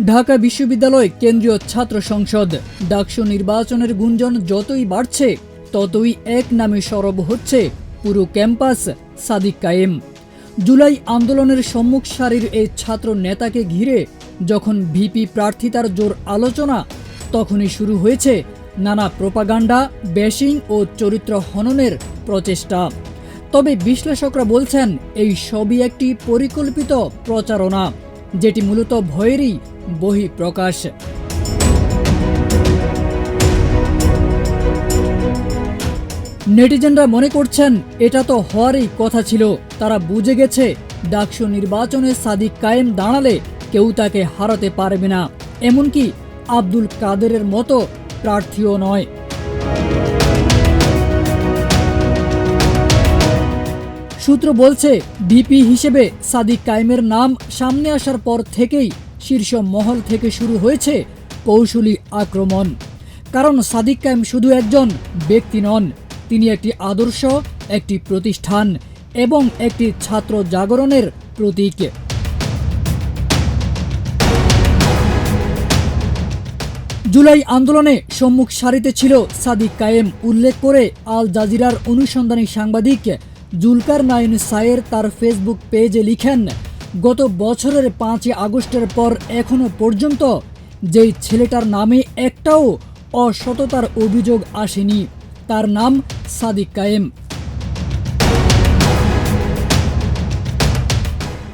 ঢাকা বিশ্ববিদ্যালয় কেন্দ্রীয় ছাত্র সংসদ ডাকসু নির্বাচনের গুঞ্জন যতই বাড়ছে ততই এক নামে সরব হচ্ছে পুরো ক্যাম্পাস সাদিক কায়েম। জুলাই আন্দোলনের সম্মুখ সারির এই ছাত্র নেতাকে ঘিরে যখন ভিপি প্রার্থিতার জোর আলোচনা, তখনই শুরু হয়েছে নানা প্রোপাগান্ডা, ব্যাশিং ও চরিত্র হননের প্রচেষ্টা। তবে বিশ্লেষকরা বলছেন এই সবই একটি পরিকল্পিত প্রচারণা, যেটি মূলত ভয়েরই বহিঃপ্রকাশ। নেটিজেনরা মনে করছেন এটা তো হওয়ারই কথা ছিল। তারা বুঝে গেছে ডাকসু নির্বাচনে সাদিক কায়েম দাঁড়ালে কেউ তাকে হারাতে পারবে না, এমনকি আব্দুল কাদেরের মতো প্রার্থীও নয়। সূত্র বলছে ভিপি হিসেবে সাদিক কায়েমের নাম সামনে আসার পর থেকেই শীর্ষ মহল থেকে শুরু হয়েছে কৌশলী আক্রমণ। কারণ সাদিক কায়েম শুধু একজন ব্যক্তি নন, তিনি একটি আদর্শ, একটি প্রতিষ্ঠান এবং একটি ছাত্র জাগরণের প্রতীক। জুলাই আন্দোলনে সম্মুখ সারিতে ছিল সাদিক কায়েম উল্লেখ করে আল জাজিরার অনুসন্ধানী সাংবাদিক জুলকার নাইন সায়ের তার ফেসবুক পেজে লিখেন, গত বছরের 5ই আগস্টের পর এখনো পর্যন্ত যেই ছেলেটার নামে একটাও অসততার অভিযোগ আসেনি, তার নাম সাদিক কায়েম।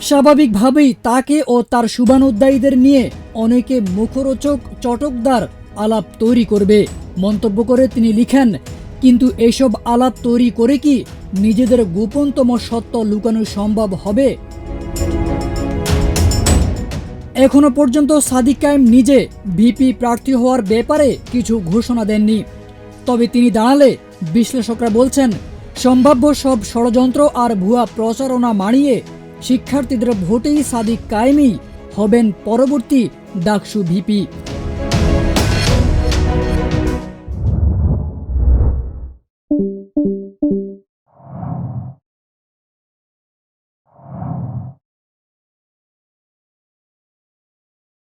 স্বাভাবিকভাবেই তাকে ও তার শুভানুধ্যায়ীদের নিয়ে অনেকে মুখরোচক চটকদার আলাপ তৈরি করবে। মন্তব্য করে তিনি লিখেন, কিন্তু এসব আলাপ তৈরি করে কি নিজেদের গোপনতম সত্য লুকানো সম্ভব হবে? এখনো পর্যন্ত সাদিক কায়েম নিজে ভিপি প্রার্থী হওয়ার ব্যাপারে কিছু ঘোষণা দেননি। তবে তিনি দাঁড়ালে বিশ্লেষকরা বলছেন সম্ভাব্য সব ষড়যন্ত্র আর ভুয়া প্রচারণা মানিয়ে শিক্ষার্থীদের ভোটেই সাদিক কায়েমই হবেন পরবর্তী ডাকসু ভিপি।